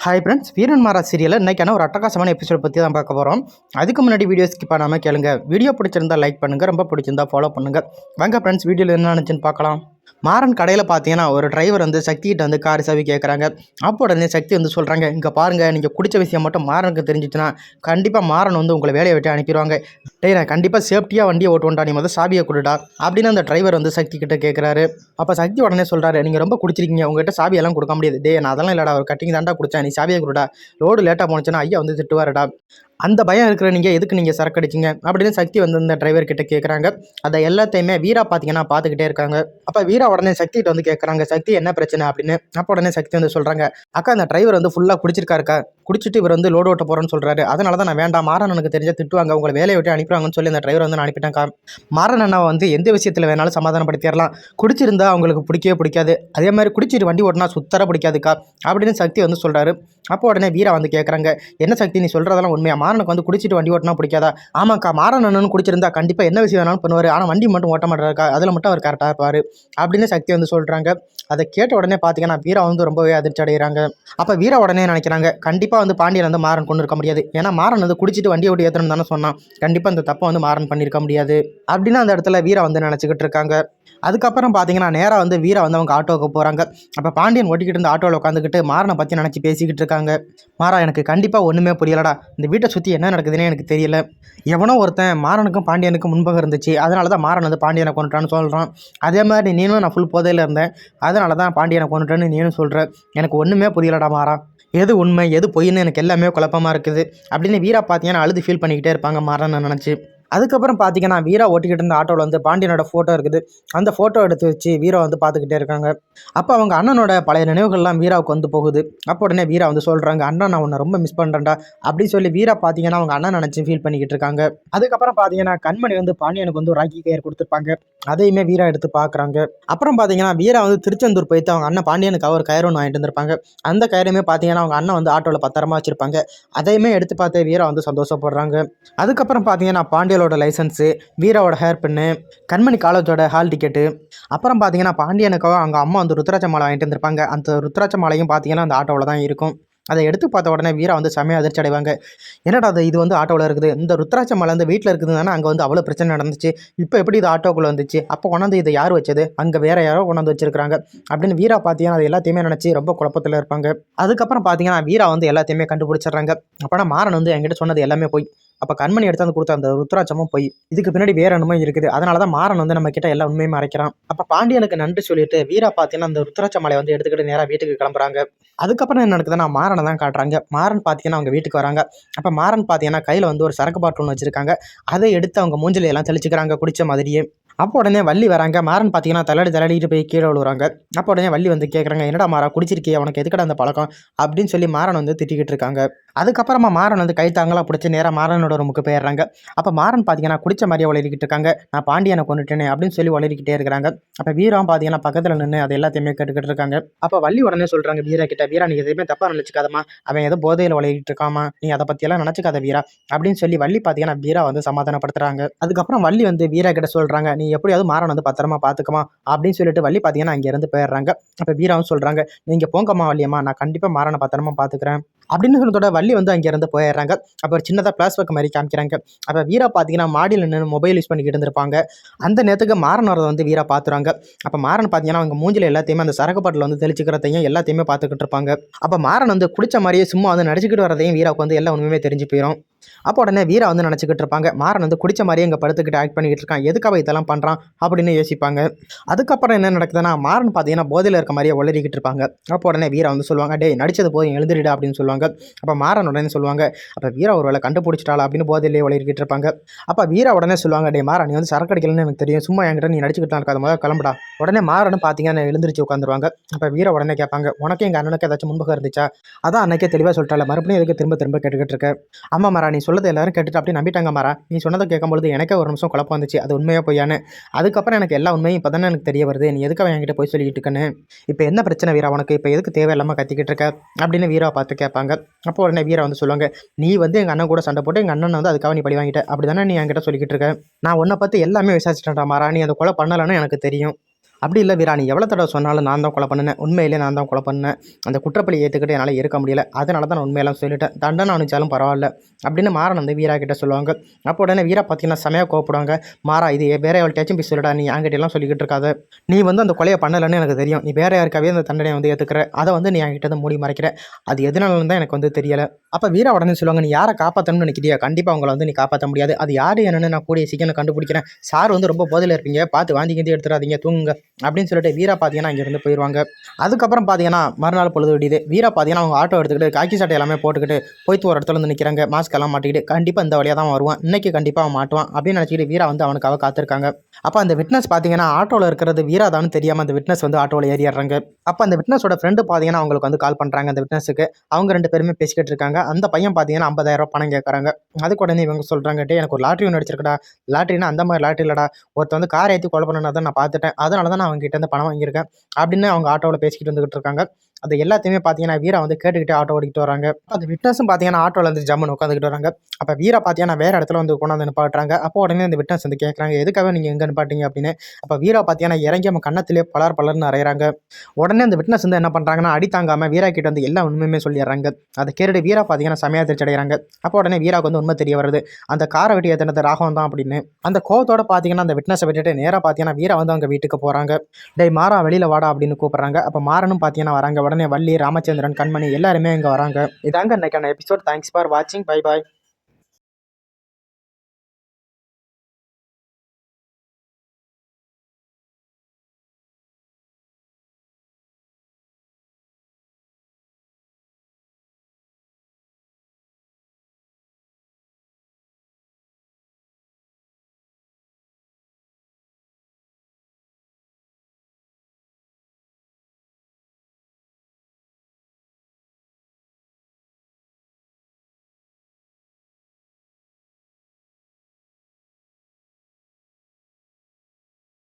Hi friends, வீரன் மாறா சீரியலில் இன்றைக்கான ஒரு அட்டகாசமான எபிசோட் பற்றி தான் பார்க்க போகிறோம். அதுக்கு முன்னாடி வீடியோ ஸ்கிப் பண்ணாமல் கேளுங்க. வீடியோ பிடிச்சிருந்தா லைக் பண்ணுங்கள், ரொம்ப பிடிச்சிருந்தா ஃபாலோ பண்ணுங்கள். வாங்க ஃப்ரெண்ட்ஸ், வீடியோவில் என்ன நினச்சுன்னு பார்க்கலாம். மாறன் கடையில் பார்த்தீங்கன்னா ஒரு டிரைவர் வந்து சக்திகிட்ட வந்து கார் சாவி கேட்குறாங்க. அப்போ உடனே சக்தி வந்து சொல்கிறாங்க, இங்கே பாருங்கள், நீங்கள் குடித்த விஷயம் மட்டும் மாறனுக்கு தெரிஞ்சிச்சுன்னா கண்டிப்பாக மாறன் வந்து உங்களை வேலையை விட்டு அனுப்பிடுவாங்க. டேய், நான் கண்டிப்பாக சேஃப்டியாக வண்டியை ஓட்டுவேன்டா, நீ முதல் சாவியை கொடுடா அப்படின்னு அந்த டிரைவர் வந்து சக்தி கிட்ட கேட்குறாரு. அப்போ சக்தி உடனே சொல்கிறாரு, நீங்கள் ரொம்ப குடிச்சிருக்கீங்க, உங்கள்கிட்ட சாவியெல்லாம் கொடுக்க முடியாது. டே, நான் அதெல்லாம் இல்லைடா, ஒரு கட்டிங் தாண்டா குடித்தேன், நீ சாவியை கொடுடா, லோடு லேட்டாக போனுச்சுன்னா ஐயா வந்து திட்டுவாருடா. அந்த பயம் இருக்கிற நீங்கள் எதுக்கு நீங்கள் சரக்கு அடிச்சிங்க அப்படின்னு சக்தி வந்து இந்த டிரைவர் கிட்ட கேட்குறாங்க. அதை எல்லாத்தையுமே வீரா பார்த்தீங்கன்னா பார்த்துக்கிட்டே இருக்காங்க. அப்போ வீரா உடனே சக்திகிட்ட வந்து கேட்குறாங்க, சக்தி என்ன பிரச்சனை அப்படின்னு. அப்போ உடனே சக்தி வந்து சொல்கிறாங்க, அக்கா இந்த டிரைவர் வந்து ஃபுல்லாக குடிச்சிருக்காருக்கா, குடிச்சிட்டு இவர் வந்து லோடு ஓட்ட போகிறேன்னு சொல்கிறாரு. அதனால தான் நான் வேண்டாம், மாறன் எனக்கு தெரிஞ்ச திட்டுவாங்க, உங்களை வேலையை விட்டு அனுப்பிடுவாங்கன்னு சொல்லி அந்த டிரைவர் வந்து நான் அனுப்பிட்டேன்க்கா. மாறன் அண்ணா வந்து எந்த விஷயத்தில் வேணாலும் சமாதானப்படுத்திடலாம், குடிச்சிருந்தா அவங்களுக்கு பிடிக்கவே பிடிக்காது, அதே மாதிரி குடிச்சிட்டு வண்டி ஓட்டினா சுத்தர பிடிக்காதுக்கா அப்படின்னு சக்தி வந்து சொல்கிறாரு. அப்போ உடனே வீரா வந்து கேட்குறாங்க, என்ன சக்தி நீ சொல்கிறதெல்லாம் உண்மையா, மாறனுக்கு வந்து குடிச்சிட்டு வண்டி ஓட்டினா பிடிக்காதா? ஆமாக்கா, மாறன் அண்ணன் குடிச்சிருந்தா கண்டிப்பாக என்ன விஷயம் வேணாலும் பண்ணுவார், ஆனால் வண்டி மட்டும் ஓட்ட மாட்டாருக்கா, அதில் மட்டும் அவர் கரெக்டாக இருப்பார் அப்படின்னு சக்தி வந்து சொல்கிறாங்க. அதை கேட்ட உடனே பார்த்தீங்கன்னா வீரா வந்து ரொம்பவே அதிர்ச்சி அடைகிறாங்க. அப்போ வீரா உடனே நினைக்கிறாங்க, கண்டிப்பாக வந்து பாண்டியன் வந்து மாறன் கொண்டு இருக்க முடியாது, ஏன்னா மாறன் வந்து குடிச்சிட்டு வண்டியை ஓட்டி ஏற்றணும் தானே சொன்னான், கண்டிப்பாக அந்த தப்பை வந்து மாறன் பண்ணியிருக்க முடியாது அப்படின்னு அந்த இடத்துல வீரா வந்து நினச்சிக்கிட்டு இருக்காங்க. அதுக்கப்புறம் பார்த்தீங்கன்னா நேராக வந்து வீரா வந்து அவங்க ஆட்டோவுக்கு போகிறாங்க. அப்போ பாண்டியன் ஓட்டிக்கிட்டு இருந்த ஆட்டோவில் உட்காந்துக்கிட்டு மாறனை பற்றி நினச்சி பேசிக்கிட்டு இருக்காங்க. மாறா, எனக்கு கண்டிப்பாக ஒன்றுமே புரியலடா, இந்த வீட்டை சுற்றி என்ன நடக்குதுன்னே எனக்கு தெரியல, எவனோ ஒருத்தன் மாறனுக்கும் பாண்டியனுக்கும் முன்பாக இருந்துச்சு, அதனால தான் மாறன் வந்து பாண்டியனை கொண்டுட்டான்னு சொல்கிறான். அதே மாதிரி நீனும் நான் ஃபுல் போதையில் இருந்தேன், அதனால தான் பாண்டியனை கொண்டுட்டேன்னு நீனும் சொல்கிற, எனக்கு ஒன்றுமே புரியலடா மாறா, எது உண்மை எது பொய்ன்னு எனக்கு எல்லாமே குழப்பமாக இருக்குது அப்படின்னு வீரா பார்த்தீங்கன்னா அழுது ஃபீல் பண்ணிக்கிட்டே இருப்பாங்க மாறனை நினச்சி. அதுக்கப்புறம் பார்த்தீங்கன்னா வீரா ஓட்டிக்கிட்டு இருந்த ஆட்டோவில் வந்து பாண்டியனோட ஃபோட்டோ இருக்குது. அந்த ஃபோட்டோ எடுத்து வச்சு வீரா வந்து பார்த்துக்கிட்டே இருக்காங்க. அப்போ அவங்க அண்ணனோட பழைய நினைவுகள்லாம் வீராவுக்கு வந்து போகுது. அப்போ உடனே வீரா வந்து சொல்கிறாங்க, அண்ணா நான் உன்னை ரொம்ப மிஸ் பண்ணுறேன்டா அப்படின்னு சொல்லி வீரா பார்த்தீங்கன்னா அவங்க அண்ணன் நினச்சி ஃபீல் பண்ணிக்கிட்டு இருக்காங்க. அதுக்கப்புறம் பார்த்தீங்கன்னா கண்மணி வந்து பாண்டியனுக்கு வந்து ஒரு ராக்கி கயிறு கொடுத்துருப்பாங்க. அதையுமே வீரா எடுத்து பார்க்குறாங்க. அப்புறம் பார்த்தீங்கன்னா வீரா வந்து திருச்செந்தூர் போயிட்டு அவங்க அண்ணன் பாண்டியனுக்கு ஒரு கயிறு ஒன்று வாங்கிட்டு வந்திருப்பாங்க. அந்த கயிறுமே பார்த்தீங்கன்னா அவங்க அண்ணன் வந்து ஆட்டோவில் பத்திரமா வச்சிருப்பாங்க. அதையுமே எடுத்து பார்த்து வீரா வந்து சந்தோஷப்படுறாங்க. அதுக்கப்புறம் பார்த்தீங்கன்னா பாண்டியனோட லைசன்ஸு, வீராவோட ஹேர் பின்னு, கண்மணி காலேஜோட ஹால் டிக்கெட்டு, அப்புறம் பார்த்தீங்கன்னா பாண்டியனுக்காக அவங்க அம்மா வந்து ருத்ராட்ச மாலை வாங்கிட்டு வந்திருப்பாங்க. அந்த ருத்ராட்ச மாலையும் பார்த்தீங்கன்னா அந்த ஆட்டோவில் தான் இருக்கும். அதை எடுத்து பார்த்த உடனே வீரா வந்து செமையாக அதிர்ச்சி அடைவாங்க. என்னடா இது வந்து ஆட்டோவில் இருக்குது, இந்த ருத்ராட்ச மாலை வந்து வீட்டில் இருக்குது தானே, அங்கே வந்து அவ்வளோ பிரச்சனை நடந்துச்சு, இப்போ எப்படி இது ஆட்டோக்குள்ளே வந்துச்சு, அப்போ கொண்டாந்து இதை யார் வச்சது, அங்கே வேறு யாரோ கொண்டாந்து வச்சிருக்காங்க அப்படின்னு வீரா பார்த்தீங்கன்னா அது எல்லாத்தையுமே நினச்சி ரொம்ப குழப்பத்தில் இருப்பாங்க. அதுக்கப்புறம் பார்த்தீங்கன்னா வீரா வந்து எல்லாத்தையுமே கண்டுபிடிச்சிடுறாங்க. அப்போனா மாறன் வந்து என்கிட்ட சொன்னது எல்லாமே போய், அப்போ கண்மணி எடுத்து கொடுத்த அந்த ருத்ராட்சமும் போய், இதுக்கு பின்னாடி வேற என்னமோ இருக்குது, அதனால தான் மாறன் வந்து நம்ம கிட்ட எல்லா உண்மையுமே மறைக்கிறான். அப்போ பாண்டியனுக்கு நன்றி சொல்லிட்டு வீரா பார்த்தீங்கன்னா அந்த ருத்ராட்ச மாலை வந்து எடுத்துக்கிட்டு நேராக வீட்டுக்கு கிளம்புறாங்க. அதுக்கப்புறம் என்ன நடக்குதுன்னா மாறனை தான் காட்டுறாங்க. மாறன் பார்த்தீங்கன்னா அவங்க வீட்டுக்கு வராங்க. அப்போ மாறன் பார்த்தீங்கன்னா கையில் வந்து ஒரு சரக்கு பாட்டில் ஒன்று வச்சிருக்காங்க. அதை எடுத்து அவங்க மூஞ்சில எல்லாம் தெளிச்சுக்கிறாங்க குடிச்ச மாதிரியே. அப்போ உடனே வள்ளி வராங்க. மாறன் பார்த்தீங்கன்னா தள்ளாடிட்டு போய் கீழே விழுறாங்க. அப்போ உடனே வள்ளி வந்து கேட்குறாங்க, என்னடா மாறா குடிச்சிருக்கிய, உனக்கு எதுக்கடா அந்த பழக்கம் அப்படின்னு சொல்லி மாறன் வந்து திட்டிக்கிட்டு இருக்காங்க. அதுக்கப்புறமா மாறன் வந்து கை தாங்கலாம் பிடிச்சி நேராக மாறனோட ரூமுக்கு போயிடுறாங்க. அப்போ மாறன் பார்த்தீங்கன்னா குடிச்ச மாதிரியே உளறிக்கிட்டு இருக்காங்க. நான் பாண்டியனை கொண்டுட்டேனே அப்படின்னு சொல்லி உளறிக்கிட்டே இருக்கிறாங்க. அப்போ வீரம் பார்த்தீங்கன்னா பக்கத்தில் நின்று அது எல்லாத்தையுமே கேட்டுக்கிட்டு இருக்காங்க. அப்போ வள்ளி உடனே சொல்கிறாங்க வீரா கிட்ட, வீரா நீ எதுவுமே தப்பாக நினச்சிக்காதமா, அவன் ஏதோ போதையில் உளறிக்கிட்டு இருக்காமா, நீ அதை பற்றியெல்லாம் நினச்சிக்காத வீரா அப்படின்னு சொல்லி வள்ளி பார்த்தீங்கன்னா வீரா வந்து சமாதானப்படுத்துறாங்க. அதுக்கப்புறம் வள்ளி வந்து வீரா கிட்ட சொல்கிறாங்க, நீ எப்படியாவது மாறன் வந்து பத்திரமா பார்த்துக்கமா அப்படின்னு சொல்லிட்டு வள்ளி பார்த்தீங்கன்னா அங்கேருந்து போயிடுறாங்க. அப்போ வீராவும் சொல்கிறாங்க, நீங்கள் போங்கம்மா வள்ளியம்மா, நான் கண்டிப்பாக மாறனை பத்திரமா பார்த்துக்கிறேன் அப்படின்னு சொன்னதோட வள்ளி வந்து அங்கேருந்து போயிடுறாங்க. அப்போ ஒரு சின்னதாக பிளாஸ்பேக் மாதிரி காமிக்கிறாங்க. அப்போ வீரா பார்த்தீங்கன்னா மாடியில் நின்று மொபைல் யூஸ் பண்ணிக்கிட்டு இருந்திருப்பாங்க. அந்த நேரத்துக்கு மாறன் வரதை வந்து வீரா பார்த்துறாங்க. அப்போ மாறன் பார்த்தீங்கன்னா அவங்க மூஞ்சில் எல்லாத்தையுமே அந்த சரக்கு பாட்டில் வந்து தெளிச்சுக்கிறதையும் எல்லாத்தையுமே பார்த்துக்கிட்டு இருப்பாங்க. அப்போ மாறன் வந்து குடிச்ச மாதிரியே சும்மா வந்து நடிச்சுக்கிட்டு வரதையும் வீராவுக்கு வந்து எல்லாம் உண்மையுமே தெரிஞ்சு போயிடும். அப்போ உடனே வீரா வந்து நினச்சிக்கிட்டு இருப்பாங்க, மாறன் வந்து குடிச்ச மாதிரியே இங்கே படுத்துக்கிட்டு ஆக்ட் பண்ணிக்கிட்டு இருக்கான், எதுக்காக இதெல்லாம் பண்ணுறான் அப்படின்னு யோசிப்பாங்க. அதுக்கப்புறம் என்ன நடக்குதுன்னா மாறன் பார்த்தீங்கன்னா போதையில் இருக்க மாதிரியே உளறிக்கிட்டு இருப்பாங்க. அப்போ உடனே வீரா வந்து சொல்லுவாங்க, டேய் நடிச்சது போதும் எழுந்திரிடா அப்படின்னு சொல்லுவாங்க. அப்போ மாறன் உடனே சொல்லுவாங்க, அப்போ வீரா ஒரு வேளை கண்டுபிடிச்சிட்டாளா அப்படின்னு போதையிலேயே உளறிக்கிட்டு இருப்பாங்க. அப்போ வீரா உடனே சொல்லுவாங்க, டே மாறன் நீ வந்து சரக்கு அடிக்கலன்னு எனக்கு தெரியும், சும்மா என்கிட்ட நீ நடிச்சுக்கிட்டு இருக்காத, முதல்ல கிளம்புடா. உடனே மாறன் பார்த்தீங்கன்னா எழுந்திரிச்சு உட்காந்துருவாங்க. அப்போ வீரா உடனே கேட்பாங்க, உனக்கு எங்கள் அண்ணனுக்கு ஏதாச்சும் முன்பகம் இருந்துச்சா, அதான் அன்னைக்கே தெளிவாக சொல்லிட்டால, மறுபடியும் எதுக்கு திரும்ப திரும்ப கேட்டுக்கிட்டு இருக்க. ஆமா மாறா, நீ சொல்லது எல்லாரும் கேட்டுட்டு அப்படி நம்பிட்டாங்க மாறா, நீ சொன்னதை கேட்கும்போது எனக்கே ஒரு நிமிஷம் குழப்பம் வந்துச்சு, அது உண்மையாக பொய்யான்னு. அதுக்கப்புறம் எனக்கு எல்லா உண்மையும் இப்போ தானே எனக்கு தெரிய வருது, நீ எதுக்காக என்கிட்ட போய் சொல்லிட்டு இருக்கேன்னு, இப்போ என்ன பிரச்சனை வீரா உனக்கு, இப்போ எதுக்கு தேவையில்லாமல் கத்திக்கிட்டு இருக்க அப்படின்னு வீரா பார்த்து கேட்பாங்க. அப்போ உடனே வீரா வந்து சொல்லுவாங்க, நீ வந்து எங்கள் அண்ணன் கூட சண்டை போட்டு எங்கள் அண்ணன் வந்து அதுக்காக நீ பழி வாங்கிட்ட, அப்படி தானே நீ என்கிட்ட சொல்லிக்கிட்டு இருக்க, நான் உன்னை பற்றி எல்லாமே விசாரிச்சுட்டேன்டா மாறா, நீ அந்த கொலை பண்ணலைன்னு எனக்கு தெரியும், அப்படி இல்லை வீரா, நீ எவ்வளோ தடவை சொன்னாலும் நான் தான் கொலை பண்ணினேன், உண்மையிலே நான் தான் கொலை பண்ணேன், அந்த குற்றப்பழி ஏற்றுக்கிட்டு என்னால் இருக்க முடியல, அதனால தான் நான் உண்மையெல்லாம் சொல்லிட்டேன், தண்டனை அனுப்பிச்சாலும் பரவாயில்ல அப்படின்னு மாறன் வந்து வீரா கிட்ட சொல்லுவாங்க. அப்போ உடனே வீரா பார்த்தீங்கன்னா செமையாக கோவப்படுவாங்க. மாறா, இது வேற எவள்கிட்டயாச்சும் போய் சொல்லிடா, நீ என்கிட்ட எல்லாம் சொல்லிக்கிட்டு இருக்காத, நீ வந்து அந்த கொலையை பண்ணலைன்னு எனக்கு தெரியும், நீ வேற யாருக்காவே அந்த தண்டனையை வந்து ஏற்றுக்கிற, அதை வந்து நீ என்கிட்ட வந்து மூடி மறைக்கிற, அது எதனாலன்னு தான் எனக்கு வந்து தெரியலை. அப்போ வீரா உடனே சொல்லுவாங்க, நீ யாரை காப்பாற்றணும்னு நினைக்கிறியா, கண்டிப்பாக உங்களை வந்து நீ காப்பாற்ற முடியாது, அது யார் என்னன்னு நான் கூடிய சீக்கிரம் கண்டுபிடிக்கிறேன், சார் வந்து ரொம்ப போதையில் இருப்பீங்க, பார்த்து வாந்தி கிந்தி எடுத்துடாதீங்க, தூங்குங்க அப்படின்னு சொல்லிட்டு வீரா பார்த்தீங்கன்னா இங்கேருந்து போயிடுவாங்க. அதுக்கப்புறம் பார்த்தீங்கன்னா மறுநாள் பொழுது விடியுது. வீரா பார்த்தீங்கன்னா அவங்க ஆட்டோ எடுத்துக்கிட்டு காக்கி சட்டை எல்லாமே போட்டுக்கிட்டு போய்த்து ஒரு இடத்துல வந்து நிற்கிறாங்க, மாஸ்க் எல்லாம் மாட்டிக்கிட்டு, கண்டிப்பாக இந்த வழியாக தான் வருவான், இன்னைக்கு கண்டிப்பாக அவன் மாட்டுவான் அப்படின்னு நினச்சிக்கிட்டு வீரா வந்து அவனுக்காக காத்திருக்காங்க. அப்போ அந்த விட்னஸ் பார்த்தீங்கன்னா ஆட்டோவில் இருக்கிறது வீரா தான் தெரியாமல் அந்த விட்னஸ் வந்து ஆட்டோவில் ஏறிடுறாங்க. அப்போ அந்த விட்னஸோட ஃப்ரெண்டு பார்த்தீங்கன்னா அவங்களுக்கு வந்து கால் பண்ணுறாங்க அந்த விட்னஸுக்கு. அவங்க 2 பேருமே பேசிக்கிட்டு இருக்காங்க. அந்த பையன் பார்த்தீங்கன்னா 50,000 பணம் கேட்குறாங்க. அதுக்கு உடனே இவங்க சொல்கிறாங்க, டே எனக்கு ஒரு லாட்ரி ஒன்று அடிச்சிருக்கடா, லாட்ரினா அந்த மாதிரி லாட்ரி இல்லடா, ஒருத்தர் வந்து காரை ஏற்றி கொலை பண்ணதை நான் பார்த்துட்டேன், அதனால தான் நான் அவங்க கிட்ட இருந்து பணம் வாங்கியிருக்கேன் அப்படின்னு அவங்க ஆட்டோவில் பேசிக்கிட்டு வந்துகிட்டு இருக்காங்க. அது எல்லாத்தையுமே பார்த்தீங்கன்னா வீரா வந்து கேட்டுக்கிட்டே ஆட்டோ ஓடிக்கிட்டு வராங்க. அந்த விட்னஸும் பார்த்தீங்கன்னா ஆட்டோவில் வந்து ஜம்முன்னு உட்காந்துக்கிட்டு வராங்க. அப்போ வீரா பார்த்தீங்கன்னா வேறு இடத்துல வந்து கொண்டாந்து நிப்பாட்டுறாங்க. அப்போ உடனே அந்த விட்னஸ் வந்து கேட்குறாங்க, எதுக்காக நீங்கள் எங்கே நிப்பாட்டிங்க அப்படின்னு. அப்போ வீரா பார்த்தீங்கன்னா இறங்கி நம்ம கண்ணத்திலே பலர் பலர்னு அறையிறாங்க. உடனே அந்த விட்னஸ் வந்து என்ன பண்ணுறாங்கன்னா அடி தாங்காமல் வீரா கிட்ட வந்து எல்லா உண்மையுமே சொல்லிடுறாங்க. அதை கேட்டுட்டு வீரா பார்த்தீங்கன்னா செமையாக திருச்சி அடைகிறாங்க. அப்போ உடனே வீராவுக்கு வந்து உண்மை தெரிய வருது, அந்த காரை வெட்டி ஏற்றினது ராகவன் தான் அப்படின்னு. அந்த கோவத்தோட பார்த்தீங்கன்னா அந்த விட்னஸை விட்டுட்டு நேராக பார்த்தீங்கன்னா வீரா வந்து அவங்க வீட்டுக்கு போகிறாங்க. டேய் மாறா, வெளியில் வாடா அப்படின்னு கூப்பிட்றாங்க. அப்போ மாறனும் பார்த்தீங்கன்னா வராங்க. உடனே வள்ளி, ராமச்சந்திரன், கண்மணி எல்லாருமே இங்கே வராங்க. இதாங்க இன்னைக்கான எபிசோட். தேங்க்ஸ் ஃபார் வாட்சிங். Bye bye.